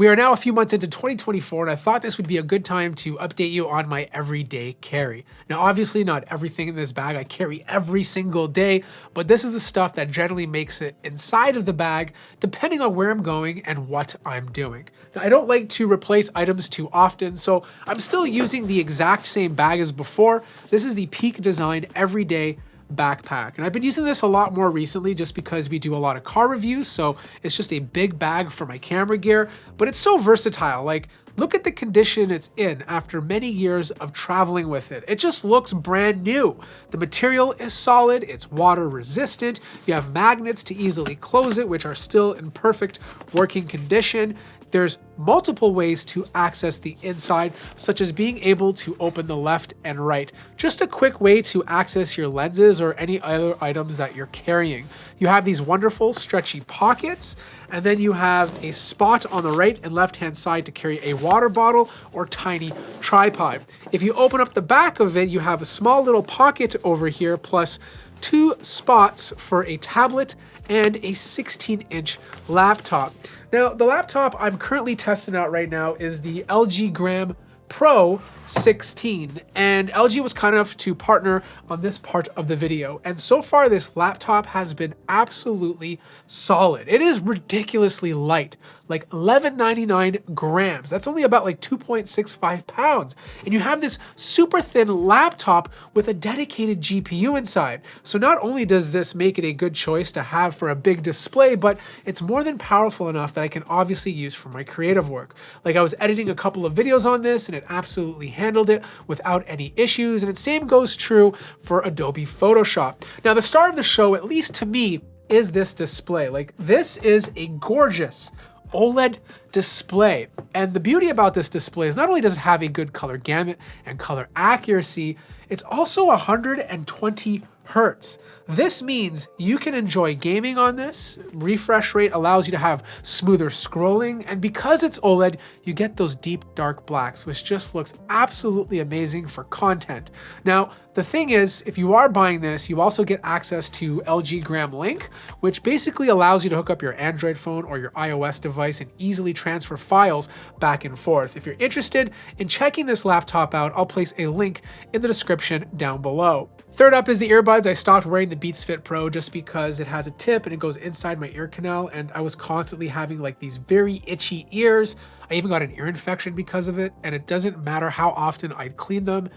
We are now a few months into 2024, and I thought this would be a good time to update you on my everyday carry. Now, obviously not everything in this bag I carry every single day, but this is the stuff that generally makes it inside of the bag, depending on where I'm going and what I'm doing. Now, I don't like to replace items too often, so I'm still using the exact same bag as before. This is the Peak Design Everyday backpack, and I've been using this a lot more recently just because we do a lot of car reviews, so it's just a big bag for my camera gear, but it's so versatile. Like, look at the condition it's in after many years of traveling with it. It just looks brand new. The material is solid, it's water resistant, you have magnets to easily close it, which are still in perfect working condition. There's multiple ways to access the inside, such as being able to open the left and right. Just a quick way to access your lenses or any other items that you're carrying. You have these wonderful stretchy pockets, and then you have a spot on the right and left hand side to carry a water bottle or tiny tripod. If you open up the back of it, you have a small little pocket over here, plus 2 spots for a tablet and a 16-inch laptop. Now, the laptop I'm currently testing out right now is the LG Gram Pro 16, and LG was kind enough to partner on this part of the video, and so far this laptop has been absolutely solid. It is ridiculously light, like 1199 grams. That's only about like 2.65 pounds, and you have this super thin laptop with a dedicated GPU inside. So not only does this make it a good choice to have for a big display, but it's more than powerful enough that I can obviously use for my creative work. Like, I was editing a couple of videos on this and it absolutely handled it without any issues, and the same goes true for Adobe Photoshop. Now, the star of the show, at least to me, is this display. Like, this is a gorgeous OLED display, and the beauty about this display is not only does it have a good color gamut and color accuracy, it's also 120 Hertz. This means you can enjoy gaming on this. Refresh rate allows you to have smoother scrolling, and because it's OLED, you get those deep dark blacks, which just looks absolutely amazing for content. Now, the thing is, if you are buying this, you also get access to LG Gram Link, which basically allows you to hook up your Android phone or your iOS device and easily transfer files back and forth. If you're interested in checking this laptop out, I'll place a link in the description down below. Third up is the earbuds. I stopped wearing the Beats Fit Pro just because it has a tip and it goes inside my ear canal, and I was constantly having like these very itchy ears. I even got an ear infection because of it, and it doesn't matter how often I'd clean them,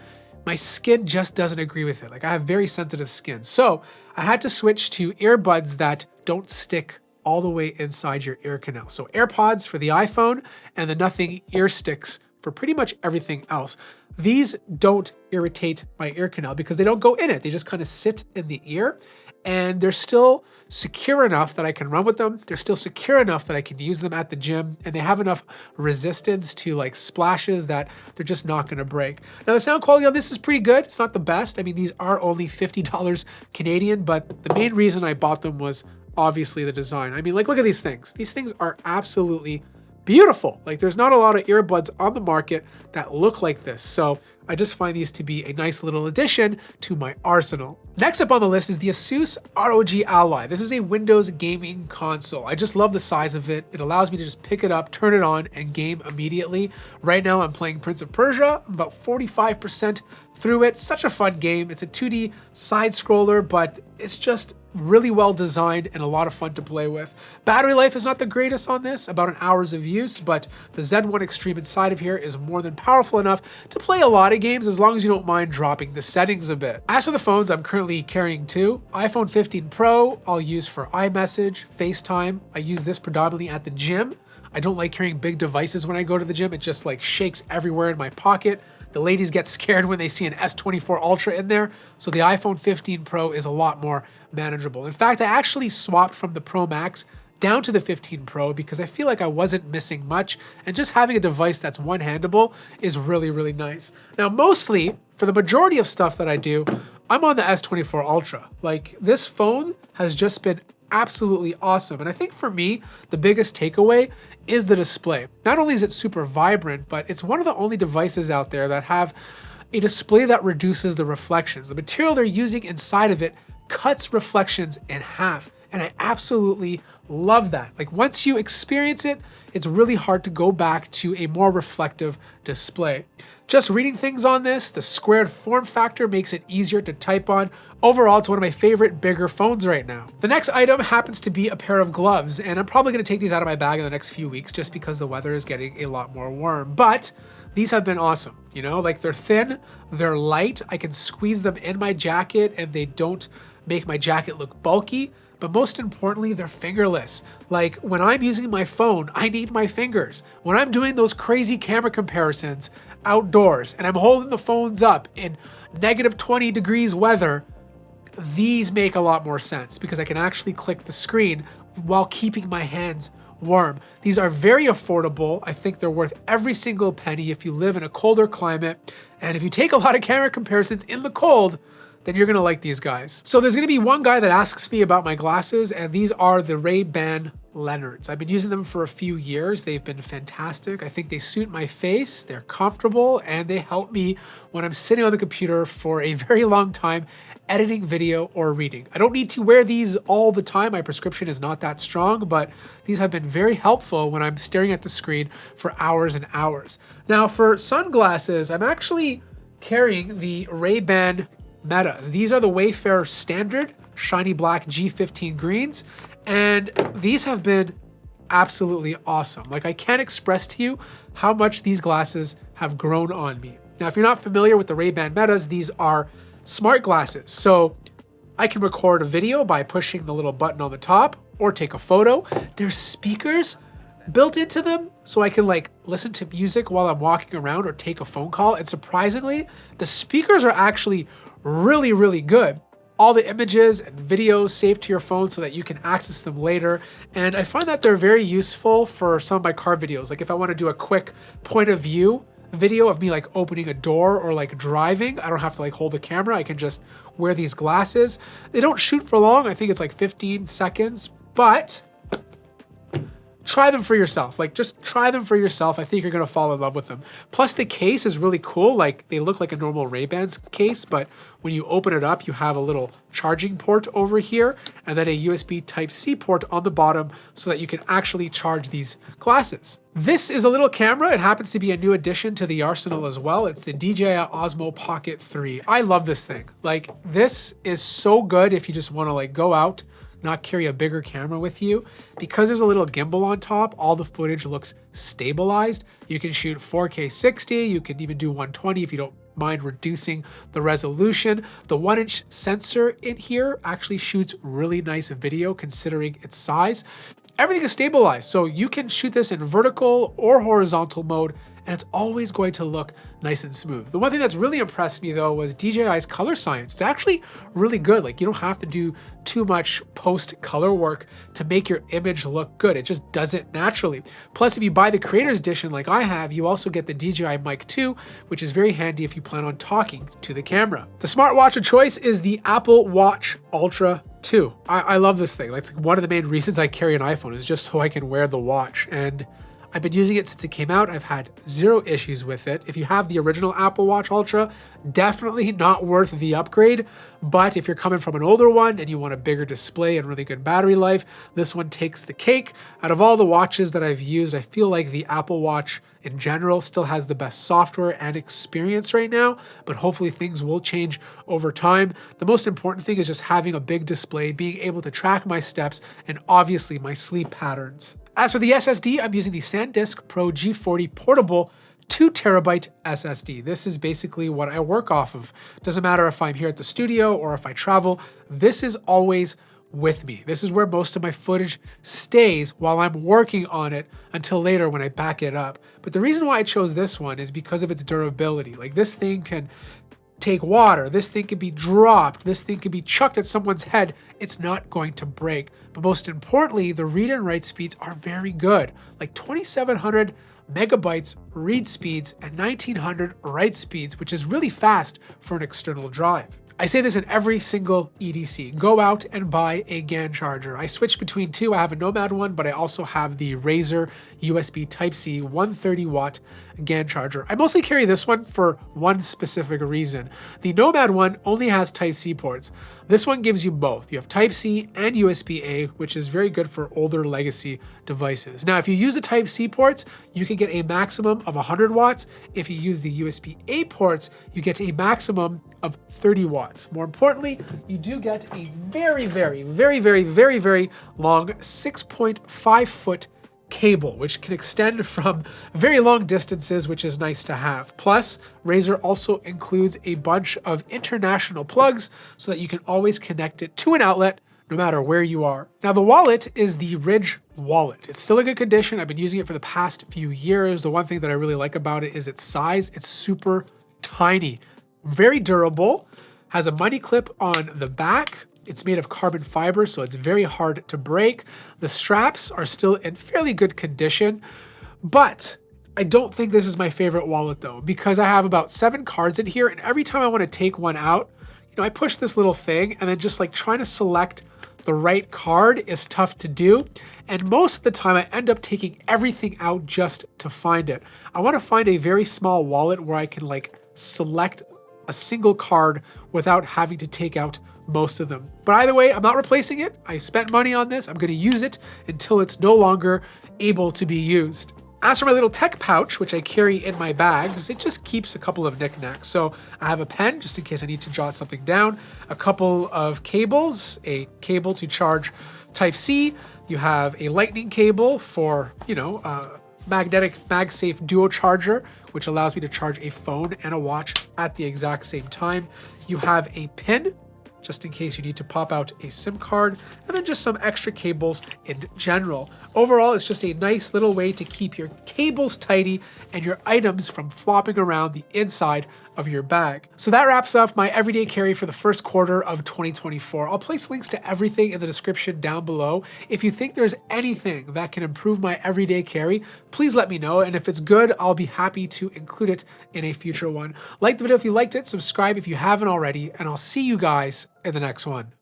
my skin just doesn't agree with it. Like, I have very sensitive skin. So I had to switch to earbuds that don't stick all the way inside your ear canal. So AirPods for the iPhone and the Nothing ear sticks for pretty much everything else. These don't irritate my ear canal because they don't go in it. They just kind of sit in the ear, and they're still secure enough that I can run with them. They're still secure enough that I can use them at the gym, and they have enough resistance to like splashes that they're just not gonna break. Now, the sound quality on this is pretty good. It's not the best. I mean, these are only $50 Canadian, but the main reason I bought them was obviously the design. I mean, like, look at these things. These things are absolutely beautiful. Like, there's not a lot of earbuds on the market that look like this. So I just find these to be a nice little addition to my arsenal. Next up on the list is the Asus ROG Ally. This is a Windows gaming console. I just love the size of it. It allows me to just pick it up, turn it on, and game immediately. Right now I'm playing Prince of Persia. I'm about 45% through it. Such a fun game. It's a 2D side scroller, but it's just really well designed and a lot of fun to play with. Battery life is not the greatest on this, about an hour's of use, but the Z1 Extreme inside of here is more than powerful enough to play a lot of games as long as you don't mind dropping the settings a bit. As for the phones, I'm currently carrying 2. iPhone 15 Pro I'll use for iMessage, FaceTime. I use this predominantly at the gym. I don't like carrying big devices when I go to the gym. It just like shakes everywhere in my pocket. The ladies get scared when they see an S24 Ultra in there, so the iPhone 15 Pro is a lot more manageable. In fact, I actually swapped from the Pro Max down to the 15 Pro because I feel like I wasn't missing much, and just having a device that's one-handable is really, really nice. Now, mostly, for the majority of stuff that I do, I'm on the S24 Ultra. Like, this phone has just been absolutely awesome. And I think for me, the biggest takeaway is the display. Not only is it super vibrant, but it's one of the only devices out there that have a display that reduces the reflections. The material they're using inside of it cuts reflections in half. And I absolutely love that. Like once you experience it, it's really hard to go back to a more reflective display. Just reading things on this, the squared form factor makes it easier to type on. Overall, it's one of my favorite bigger phones right now. The next item happens to be a pair of gloves, and I'm probably gonna take these out of my bag in the next few weeks just because the weather is getting a lot more warm. But these have been awesome, you know, like they're thin, they're light, I can squeeze them in my jacket and they don't make my jacket look bulky. But most importantly, they're fingerless. Like when I'm using my phone, I need my fingers. When I'm doing those crazy camera comparisons outdoors and I'm holding the phones up in negative 20 degrees weather, these make a lot more sense because I can actually click the screen while keeping my hands warm. These are very affordable. I think they're worth every single penny if you live in a colder climate. And if you take a lot of camera comparisons in the cold, then you're gonna like these guys. So there's gonna be one guy that asks me about my glasses, and these are the Ray-Ban Leonards. I've been using them for a few years. They've been fantastic. I think they suit my face, they're comfortable, and they help me when I'm sitting on the computer for a very long time editing video or reading. I don't need to wear these all the time. My prescription is not that strong, but these have been very helpful when I'm staring at the screen for hours and hours. Now for sunglasses, I'm actually carrying the Ray-Ban Metas. These are the Wayfarer Standard Shiny Black G15 Greens, and these have been absolutely awesome. Like I can't express to you how much these glasses have grown on me. Now, if you're not familiar with the Ray-Ban Metas, these are smart glasses. So I can record a video by pushing the little button on the top or take a photo. There's speakers built into them so I can like listen to music while I'm walking around or take a phone call. And surprisingly, the speakers are actually really, really good. All the images and videos saved to your phone so that you can access them later. And I find that they're very useful for some of my car videos. Like if I want to do a quick point of view video of me like opening a door or like driving, I don't have to like hold the camera. I can just wear these glasses. They don't shoot for long. I think it's like 15 seconds, but try them for yourself. Like just try them for yourself. I think you're gonna fall in love with them. Plus the case is really cool. Like they look like a normal Ray-Ban's case, but when you open it up, you have a little charging port over here and then a USB Type-C port on the bottom so that you can actually charge these glasses. This is a little camera. It happens to be a new addition to the arsenal as well. It's the DJI Osmo Pocket 3. I love this thing. Like this is so good if you just wanna like go out, not carry a bigger camera with you. Because there's a little gimbal on top, all the footage looks stabilized. You can shoot 4K 60, you can even do 120 if you don't mind reducing the resolution. The 1-inch sensor in here actually shoots really nice video considering its size. Everything is stabilized, so you can shoot this in vertical or horizontal mode, and it's always going to look nice and smooth. The one thing that's really impressed me though was DJI's color science. It's actually really good. Like you don't have to do too much post color work to make your image look good. It just does it naturally. Plus, if you buy the creator's edition like I have, you also get the DJI Mic 2, which is very handy if you plan on talking to the camera. The smartwatch of choice is the Apple Watch Ultra 2. I love this thing. That's like one of the main reasons I carry an iPhone is just so I can wear the watch. And I've been using it since it came out. I've had zero issues with it. If you have the original Apple Watch Ultra, definitely not worth the upgrade. But if you're coming from an older one and you want a bigger display and really good battery life, this one takes the cake. Out of all the watches that I've used, I feel like the Apple Watch in general still has the best software and experience right now, but hopefully things will change over time. The most important thing is just having a big display, being able to track my steps, and obviously my sleep patterns. As for the SSD, I'm using the SanDisk Pro G40 Portable 2TB SSD. This is basically what I work off of. Doesn't matter if I'm here at the studio or if I travel, this is always with me. This is where most of my footage stays while I'm working on it until later when I back it up. But the reason why I chose this one is because of its durability. Like this thing can take water, this thing can be dropped, this thing can be chucked at someone's head, it's not going to break. But most importantly, the read and write speeds are very good. Like 2700 megabytes read speeds, and 1900 write speeds, which is really fast for an external drive. I say this in every single EDC. Go out and buy a GAN charger. I switch between two. I have a Nomad one, but I also have the Razer USB Type-C 130 watt GAN charger. I mostly carry this one for one specific reason. The Nomad one only has Type-C ports. This one gives you both. You have Type-C and USB-A, which is very good for older legacy devices. Now, if you use the Type-C ports, you can get a maximum of 100 watts. If you use the USB-A ports, you get a maximum of 30 watts. More importantly, you do get a very long 6.5 foot cable, which can extend from very long distances, which is nice to have. Plus, Razer also includes a bunch of international plugs so that you can always connect it to an outlet no matter where you are. Now, the wallet is the Ridge wallet. It's still in good condition. I've been using it for the past few years. The one thing that I really like about it is its size. It's super tiny, very durable, has a money clip on the back. It's made of carbon fiber, so it's very hard to break. The straps are still in fairly good condition, but I don't think this is my favorite wallet though, because I have about 7 cards in here, and every time I want to take one out, I push this little thing, and then just like trying to select the right card is tough to do. And most of the time I end up taking everything out just to find it. I want to find a very small wallet where I can like select a single card without having to take out most of them. But either way, I'm not replacing it. I spent money on this. I'm going to use it until it's no longer able to be used. As for my little tech pouch, which I carry in my bags, it just keeps a couple of knickknacks. So I have a pen just in case I need to jot something down, a couple of cables, a cable to charge Type-C. You have a lightning cable for, magnetic MagSafe duo charger, which allows me to charge a phone and a watch at the exact same time. You have a pin, just in case you need to pop out a SIM card, and then just some extra cables in general. Overall, it's just a nice little way to keep your cables tidy and your items from flopping around the inside of your bag. So that wraps up my everyday carry for the first quarter of 2024. I'll place links to everything in the description down below. If you think there's anything that can improve my everyday carry, please let me know. And if it's good, I'll be happy to include it in a future one. Like the video if you liked it, subscribe if you haven't already, and I'll see you guys in the next one.